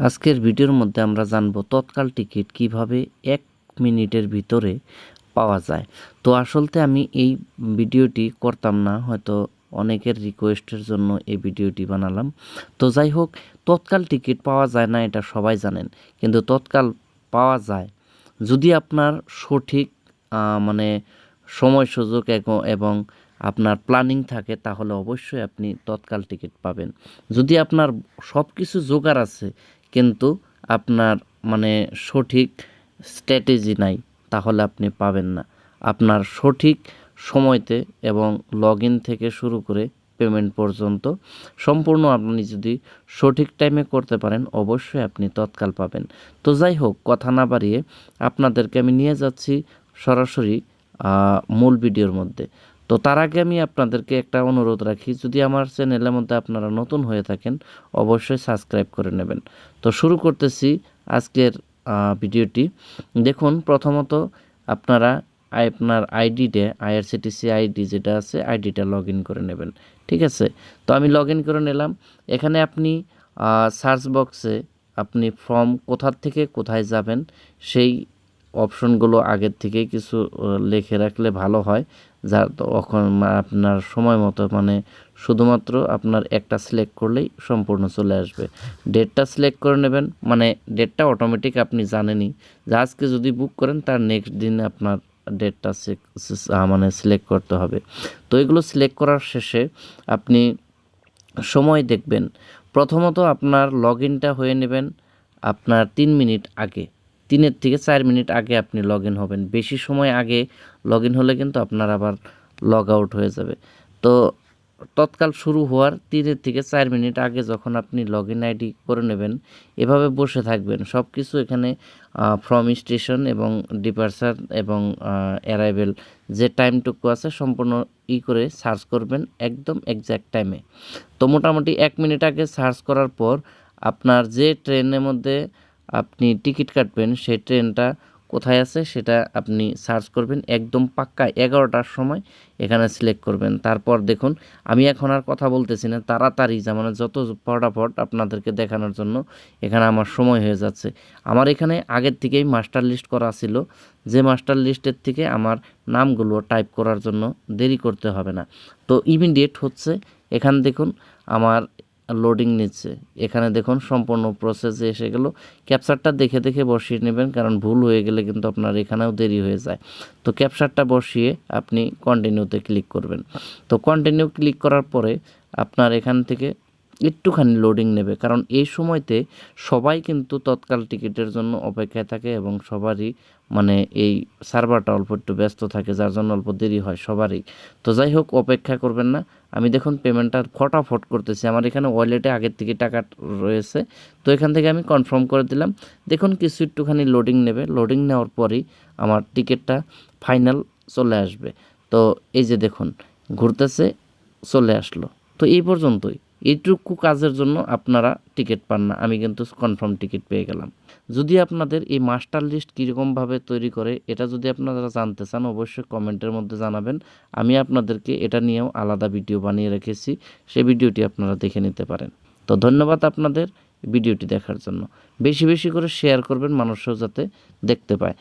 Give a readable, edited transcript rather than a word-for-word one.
আজকের ভিডিওর মধ্যে আমরা জানব তৎকাল টিকিট কিভাবে 1 মিনিটের ভিতরে পাওয়া যায়। তো আসলতে আমি এই ভিডিওটি করতাম না, হয়তো অনেকের রিকোয়েস্টের জন্য এই ভিডিওটি বানালাম। তো যাই হোক, তৎকাল টিকিট পাওয়া যায় না এটা সবাই জানেন, কিন্তু তৎকাল পাওয়া যায় যদি আপনার সঠিক মানে সময় সুযোগ এবং আপনার প্ল্যানিং থাকে, তাহলে অবশ্যই আপনি তৎকাল টিকিট পাবেন। যদি আপনার সব কিছু জোগাড় আছে কিন্তু আপনার মানে সঠিক স্ট্র্যাটেজি নাই, তাহলে আপনি পাবেন না। আপনার সঠিক সময়তে এবং লগ ইন থেকে শুরু করে পেমেন্ট পর্যন্ত সম্পূর্ণ আপনি যদি সঠিক টাইমে করতে পারেন, অবশ্যই আপনি তৎকাল পাবেন। তো যাই হোক, কথা না বাড়িয়ে আপনাদেরকে আমি নিয়ে যাচ্ছি সরাসরি মূল ভিডিওর মধ্যে। তো তার আগে আমি আপনাদেরকে একটা অনুরোধ রাখি, যদি আমার চ্যানেলের মধ্যে আপনারা নতুন হয়ে থাকেন অবশ্যই সাবস্ক্রাইব করে নেবেন। তো শুরু করতেছি আজকের ভিডিওটি। দেখুন, প্রথমত আপনারা আপনার আইডিতে আইআরসিটিসি আইডি যেটা আছে আইডিটা লগ ইন করে নেবেন, ঠিক আছে? তো আমি লগ ইন করে নিলাম। এখানে আপনি সার্চ বক্সে আপনি ফ্রম কোথা থেকে কোথায় যাবেন সেই অপশনগুলো আগের থেকেই কিছু লিখে রাখলে ভালো হয়, যা তখন আপনার সময় মতো মানে শুধুমাত্র আপনার একটা সিলেক্ট করলেই সম্পূর্ণ চলে আসবে। ডেটটা সিলেক্ট করে নেবেন, মানে ডেটটা অটোমেটিক আপনি জানেনই যে আজকে যদি বুক করেন তার নেক্সট দিন আপনার ডেটটা মানে সিলেক্ট করতে হবে। তো এগুলো সিলেক্ট করার শেষে আপনি সময় দেখবেন। প্রথমত আপনার লগ ইনটা হয়ে নেবেন আপনার 3 মিনিট আগে, 3 থেকে 4 মিনিট আগে আপনি লগ ইন হবেন। বেশি সময় আগে লগ ইন হলে কিন্তু আপনার আবার লগ আউট হয়ে যাবে। তো তৎকাল শুরু হওয়ার 3 থেকে 4 মিনিট আগে যখন আপনি লগ ইন আইডি করে নেবেন, এভাবে বসে থাকবেন। সব কিছু এখানে ফ্রম স্টেশন এবং ডিপার্চার এবং অ্যারাইভেল যে টাইমটুকু আছে সম্পূর্ণ করে সার্চ করবেন একদম এক্স্যাক্ট টাইমে। তো মোটামুটি 1 মিনিট আগে সার্চ করার পর আপনার যে ট্রেনের মধ্যে আপনি টিকিট কাটবেন সেই ট্রেনটা কোথায় আছে সেটা আপনি সার্চ করবেন, একদম পাক্কা 11টার সময় এখানে সিলেক্ট করবেন। তারপর দেখুন, আমি এখন আর কথা বলতেছি না, তাড়াতাড়ি মানে যত ফটাফট আপনাদেরকে দেখানোর জন্য এখানে আমার সময় হয়ে যাচ্ছে। আমার এখানে আগের থেকেই মাস্টার লিস্ট করা ছিল, যে মাস্টার লিস্টের থেকে আমার নামগুলো টাইপ করার জন্য দেরি করতে হবে না। তো ইমিডিয়েট হচ্ছে, এখান দেখুন আমার লোডিং নিচ্ছে। এখানে দেখুন সম্পূর্ণ প্রসেসে এসে গেল। ক্যাপচারটা দেখে দেখে বসিয়ে নেবেন, কারণ ভুল হয়ে গেলে কিন্তু আপনার এখানেও দেরি হয়ে যায়। তো ক্যাপচারটা বসিয়ে আপনি কন্টিনিউতে ক্লিক করবেন। তো কন্টিনিউ ক্লিক করার পরে আপনার এখান থেকে একটুখানি লোডিং নেবে, কারণ এই সময়তে সবাই কিন্তু তৎকাল টিকিটের জন্য অপেক্ষায় থাকে এবং সবারই মানে এই সার্ভারটা অল্প একটু ব্যস্ত থাকে, যার জন্য অল্প দেরি হয় সবারই। তো যাই হোক, অপেক্ষা করবেন না। আমি দেখুন পেমেন্টটা ফটাফট করতেছি, আমার এখানে ওয়ালেটে আগের থেকে টাকা রয়েছে। তো এখান থেকে আমি কনফার্ম করে দিলাম। দেখুন কিছু একটুখানি লোডিং নেবে, লোডিং নেওয়ার পরই আমার টিকিটটা ফাইনাল চলে আসবে। তো এই যে দেখুন ঘুরতেছে, চলে আসলো। তো এই পর্যন্তই। এইটুকু কাজের জন্য আপনারা টিকিট পান না, আমি কিন্তু কনফার্ম টিকিট পেয়ে গেলাম। যদি আপনাদের এই মাস্টার লিস্ট কীরকমভাবে তৈরি করে এটা যদি আপনারা জানতে চান, অবশ্যই কমেন্টের মধ্যে জানাবেন। আমি আপনাদেরকে এটা নিয়েও আলাদা ভিডিও বানিয়ে রেখেছি, সেই ভিডিওটি আপনারা দেখে নিতে পারেন। তো ধন্যবাদ আপনাদের ভিডিওটি দেখার জন্য। বেশি বেশি করে শেয়ার করবেন, মানুষও যাতে দেখতে পায়।